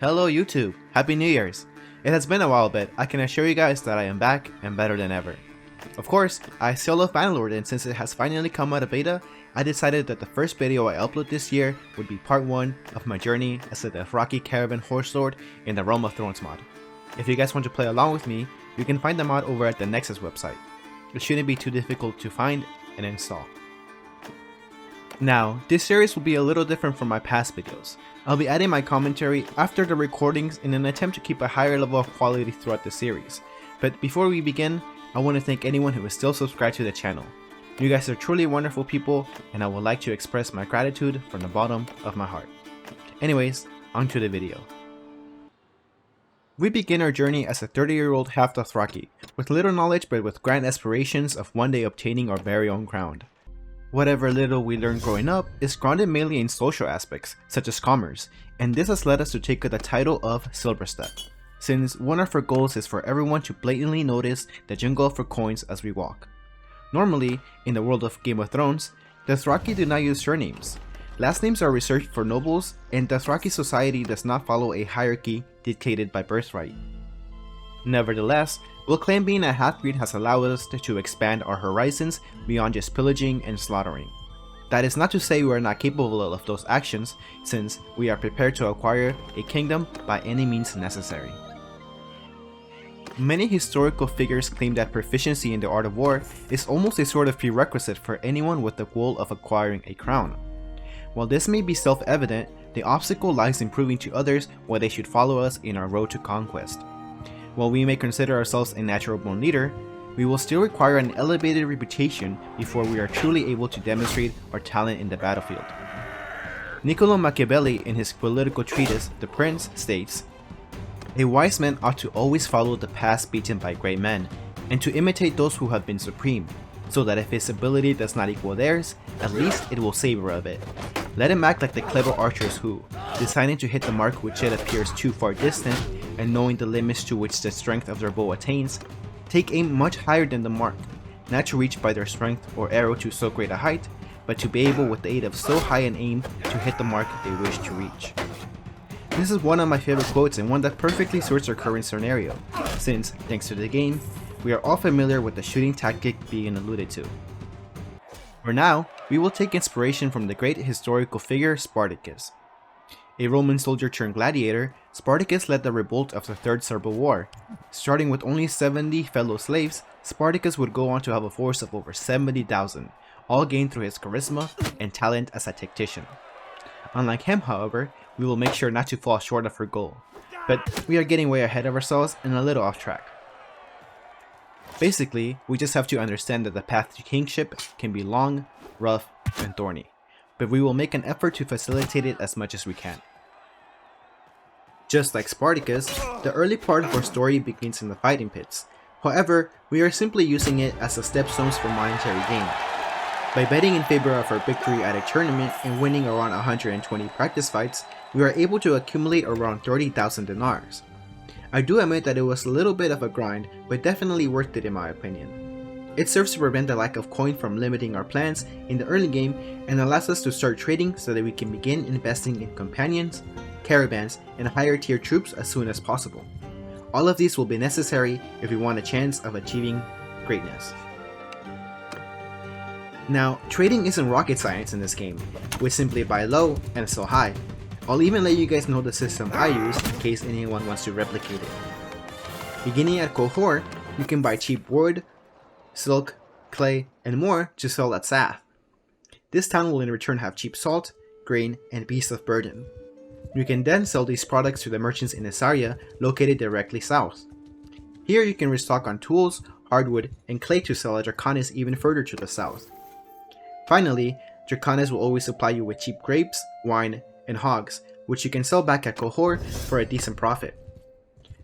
Hello YouTube, Happy New Year's! It has been a while, but I can assure you guys that I am back and better than ever. Of course, I still love Bannerlord, and since it has finally come out of beta, I decided that the first video I upload this year would be part 1 of my journey as a Dothraki Caravan Horselord in the Realm of Thrones mod. If you guys want to play along with me, you can find the mod over at the Nexus website. It shouldn't be too difficult to find and install. Now, this series will be a little different from my past videos. I'll be adding my commentary after the recordings in an attempt to keep a higher level of quality throughout the series. But before we begin, I want to thank anyone who is still subscribed to the channel. You guys are truly wonderful people, and I would like to express my gratitude from the bottom of my heart. Anyways, on to the video. We begin our journey as a 30-year-old half Dothraki, with little knowledge but with grand aspirations of one day obtaining our very own crown. Whatever little we learned growing up is grounded mainly in social aspects, such as commerce, and this has led us to take the title of Silverstep, since one of our goals is for everyone to blatantly notice the jingle for coins as we walk. Normally, in the world of Game of Thrones, Dothraki do not use surnames. Last names are reserved for nobles, and Dothraki society does not follow a hierarchy dictated by birthright. Nevertheless, we'll claim being a half-breed has allowed us to expand our horizons beyond just pillaging and slaughtering. That is not to say we are not capable of those actions, since we are prepared to acquire a kingdom by any means necessary. Many historical figures claim that proficiency in the art of war is almost a sort of prerequisite for anyone with the goal of acquiring a crown. While this may be self-evident, the obstacle lies in proving to others why they should follow us in our road to conquest. While we may consider ourselves a natural-born leader, we will still require an elevated reputation before we are truly able to demonstrate our talent in the battlefield. Niccolo Machiavelli, in his political treatise The Prince, states, "A wise man ought to always follow the paths beaten by great men, and to imitate those who have been supreme, so that if his ability does not equal theirs, at least it will savor of it. Let him act like the clever archers who, deciding to hit the mark which yet appears too far distant, and knowing the limits to which the strength of their bow attains, take aim much higher than the mark, not to reach by their strength or arrow to so great a height, but to be able with the aid of so high an aim to hit the mark they wish to reach." This is one of my favorite quotes and one that perfectly suits our current scenario, since, thanks to the game, we are all familiar with the shooting tactic being alluded to. For now, we will take inspiration from the great historical figure Spartacus. A Roman soldier turned gladiator, Spartacus led the revolt of the Third Servile War. Starting with only 70 fellow slaves, Spartacus would go on to have a force of over 70,000, all gained through his charisma and talent as a tactician. Unlike him, however, we will make sure not to fall short of our goal, but we are getting way ahead of ourselves and a little off track. Basically, we just have to understand that the path to kingship can be long, rough, and thorny, but we will make an effort to facilitate it as much as we can. Just like Spartacus, the early part of our story begins in the fighting pits. However, we are simply using it as a stepstones for monetary gain. By betting in favor of our victory at a tournament and winning around 120 practice fights, we are able to accumulate around 30,000 dinars. I do admit that it was a little bit of a grind, but definitely worth it in my opinion. It serves to prevent the lack of coin from limiting our plans in the early game and allows us to start trading so that we can begin investing in companions, caravans, and higher tier troops as soon as possible. All of these will be necessary if we want a chance of achieving greatness. Now, trading isn't rocket science in this game. We simply buy low and sell high. I'll even let you guys know the system I use in case anyone wants to replicate it. Beginning at Qohor, you can buy cheap wood, silk, clay, and more to sell at Sath. This town will in return have cheap salt, grain, and beasts of burden. You can then sell these products to the merchants in Issaria, located directly south. Here you can restock on tools, hardwood, and clay to sell at Draconis even further to the south. Finally, Draconis will always supply you with cheap grapes, wine, and hogs, which you can sell back at Qohor for a decent profit.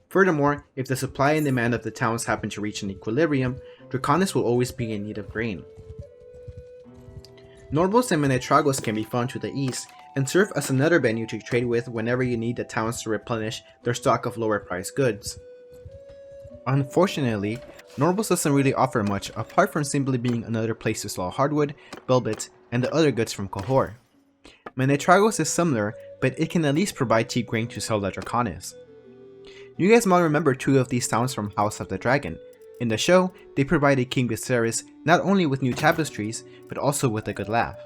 Furthermore, if the supply and demand of the towns happen to reach an equilibrium, Draconis will always be in need of grain. Norbos and Menetragos can be found to the east, and serve as another venue to trade with whenever you need the towns to replenish their stock of lower priced goods. Unfortunately, Norbos doesn't really offer much apart from simply being another place to sell hardwood, velvet, and the other goods from Qohor. Menetragos is similar, but it can at least provide tea grain to sell the Draconis. You guys might remember two of these towns from House of the Dragon. In the show, they provided King Viserys not only with new tapestries, but also with a good laugh.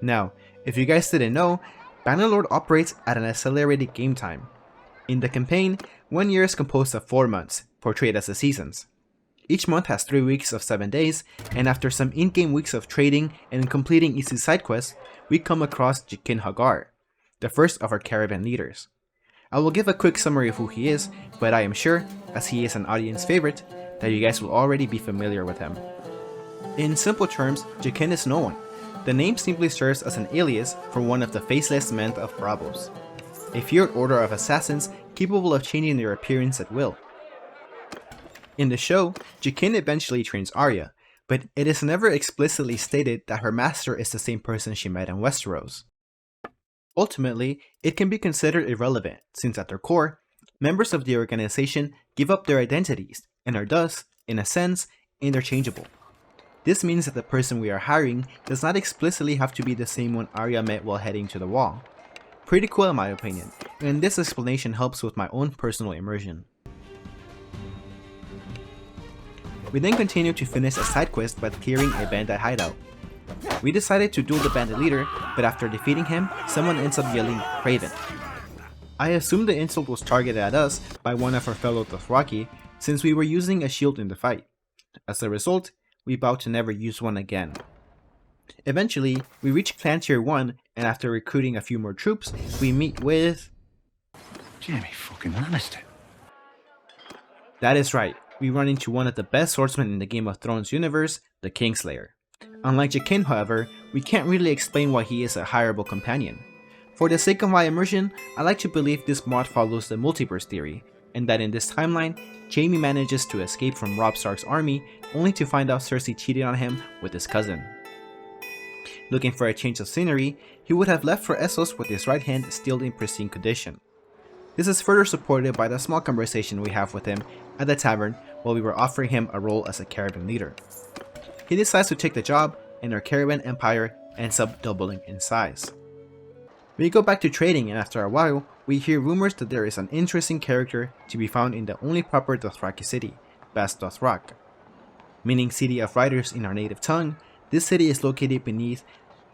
Now, if you guys didn't know, Bannerlord operates at an accelerated game time. In the campaign, 1 year is composed of 4 months, portrayed as the seasons. Each month has 3 weeks of 7 days, and after some in-game weeks of trading and completing easy side quests, we come across Jaqen H'ghar, the first of our Caravan leaders. I will give a quick summary of who he is, but I am sure, as he is an audience favorite, that you guys will already be familiar with him. In simple terms, Jaqen is no one. The name simply serves as an alias for one of the faceless men of Braavos, a feared order of assassins capable of changing their appearance at will. In the show, Jaqen eventually trains Arya, but it is never explicitly stated that her master is the same person she met in Westeros. Ultimately, it can be considered irrelevant since at their core, members of the organization give up their identities and are thus, in a sense, interchangeable. This means that the person we are hiring does not explicitly have to be the same one Arya met while heading to the wall. Pretty cool in my opinion, and this explanation helps with my own personal immersion. We then continue to finish a side quest by clearing a bandit hideout. We decided to duel the bandit leader, but after defeating him, someone ends up yelling Craven. I assumed the insult was targeted at us by one of our fellow Dothraki, since we were using a shield in the fight. As a result, we vowed to never use one again. Eventually, we reach Clan Tier 1, and after recruiting a few more troops, we meet with... Jaime fucking Lannister. That is right, we run into one of the best swordsmen in the Game of Thrones universe, the Kingslayer. Unlike Jaqen, however, we can't really explain why he is a hireable companion. For the sake of my immersion, I like to believe this mod follows the multiverse theory, and that in this timeline, Jaime manages to escape from Robb Stark's army only to find out Cersei cheated on him with his cousin. Looking for a change of scenery, he would have left for Essos with his right hand still in pristine condition. This is further supported by the small conversation we have with him at the tavern while we were offering him a role as a Caravan leader. He decides to take the job, and our Caravan empire ends up doubling in size. We go back to trading, and after a while, we hear rumors that there is an interesting character to be found in the only proper Dothraki city, Bast Dothrak. Meaning City of Riders in our native tongue, this city is located beneath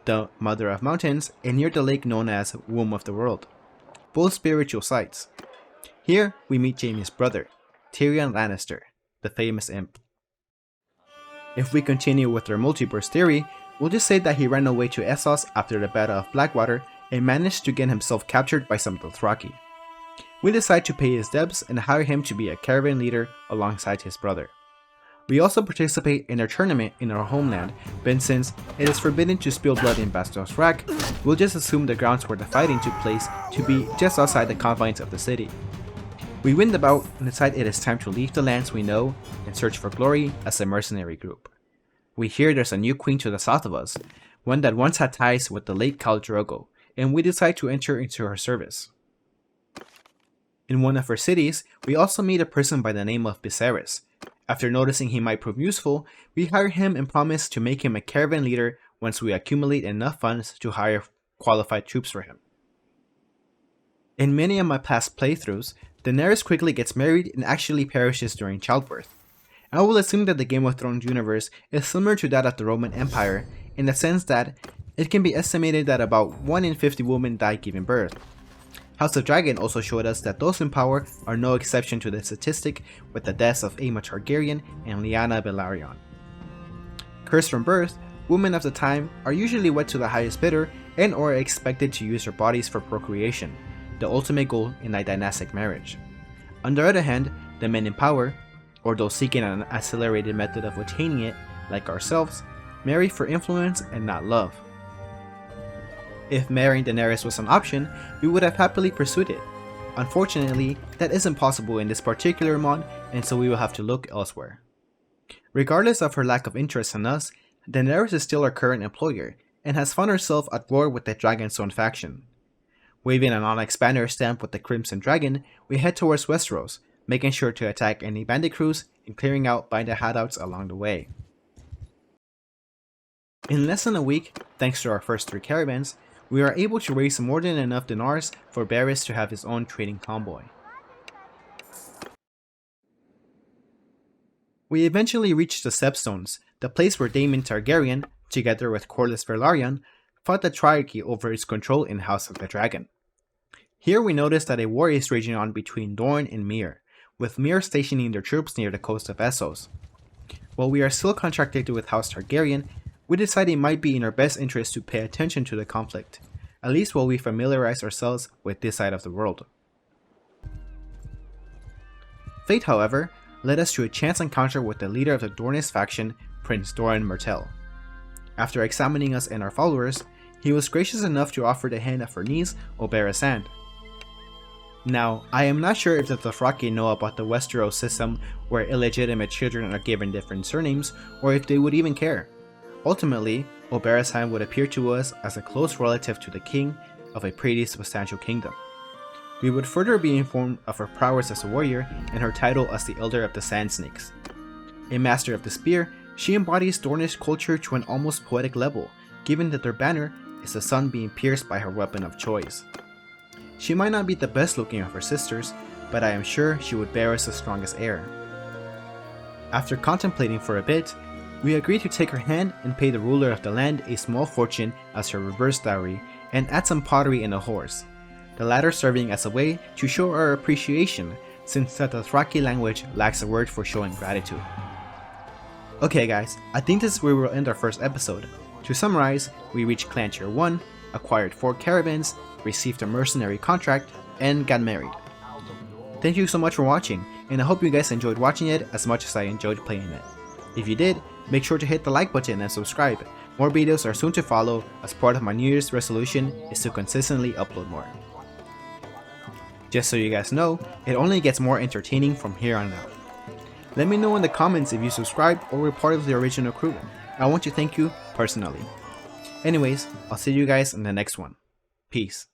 the Mother of Mountains and near the lake known as Womb of the World, both spiritual sites. Here, we meet Jaime's brother, Tyrion Lannister, the famous imp. If we continue with our multiverse theory, we'll just say that he ran away to Essos after the Battle of Blackwater and managed to get himself captured by some Dothraki. We decide to pay his debts and hire him to be a Caravan leader alongside his brother. We also participate in a tournament in our homeland, but since it is forbidden to spill blood in Bast Dothrak, we'll just assume the grounds where the fighting took place to be just outside the confines of the city. We win the bout and decide it is time to leave the lands we know and search for glory as a mercenary group. We hear there's a new queen to the south of us, one that once had ties with the late Khal Drogo, and we decide to enter into her service. In one of her cities, we also meet a person by the name of Viserys. After noticing he might prove useful, we hire him and promise to make him a Caravan leader once we accumulate enough funds to hire qualified troops for him. In many of my past playthroughs, Daenerys quickly gets married and actually perishes during childbirth. I will assume that the Game of Thrones universe is similar to that of the Roman Empire in the sense that it can be estimated that about 1 in 50 women die giving birth. House of Dragon also showed us that those in power are no exception to the statistic with the deaths of Aemma Targaryen and Lyanna Velaryon. Cursed from birth, women of the time are usually wed to the highest bidder and or expected to use their bodies for procreation, the ultimate goal in a dynastic marriage. On the other hand, the men in power, or those seeking an accelerated method of attaining it, like ourselves, marry for influence and not love. If marrying Daenerys was an option, we would have happily pursued it. Unfortunately, that isn't possible in this particular mod, and so we will have to look elsewhere. Regardless of her lack of interest in us, Daenerys is still our current employer, and has found herself at war with the Dragonstone faction. Waving an Onyx banner stamp with the Crimson Dragon, we head towards Westeros, making sure to attack any bandit crews and clearing out bandit hideouts along the way. In less than a week, thanks to our first 3 caravans, we are able to raise more than enough dinars for Daenerys to have his own trading convoy. We eventually reached the Stepstones, the place where Daemon Targaryen, together with Corlys Velaryon, fought the Dothraki over its control in House of the Dragon. Here we notice that a war is raging on between Dorne and Myr, with Myr stationing their troops near the coast of Essos. While we are still contracted with House Targaryen, we decide it might be in our best interest to pay attention to the conflict, at least while we familiarize ourselves with this side of the world. Fate, however, led us to a chance encounter with the leader of the Dornish faction, Prince Doran Martell. After examining us and our followers, he was gracious enough to offer the hand of her niece, Oberyn Sand. Now, I am not sure if the Dothraki know about the Westeros system where illegitimate children are given different surnames, or if they would even care. Ultimately, Oberyn Sand would appear to us as a close relative to the king of a pretty substantial kingdom. We would further be informed of her prowess as a warrior and her title as the Elder of the Sand Snakes. A master of the spear, she embodies Dornish culture to an almost poetic level, given that their banner is the sun being pierced by her weapon of choice. She might not be the best looking of her sisters, but I am sure she would bear us the strongest heir. After contemplating for a bit, we agreed to take her hand and pay the ruler of the land a small fortune as her reverse dowry and add some pottery and a horse, the latter serving as a way to show our appreciation since the Dothraki language lacks a word for showing gratitude. Okay guys, I think this is where we'll end our first episode. To summarize, we reached Clan Tier 1, acquired 4 caravans, received a mercenary contract, and got married. Thank you so much for watching, and I hope you guys enjoyed watching it as much as I enjoyed playing it. If you did, make sure to hit the like button and subscribe. More videos are soon to follow, as part of my New Year's resolution is to consistently upload more. Just so you guys know, it only gets more entertaining from here on out. Let me know in the comments if you subscribed or were part of the original crew. I want to thank you personally. Anyways, I'll see you guys in the next one. Peace.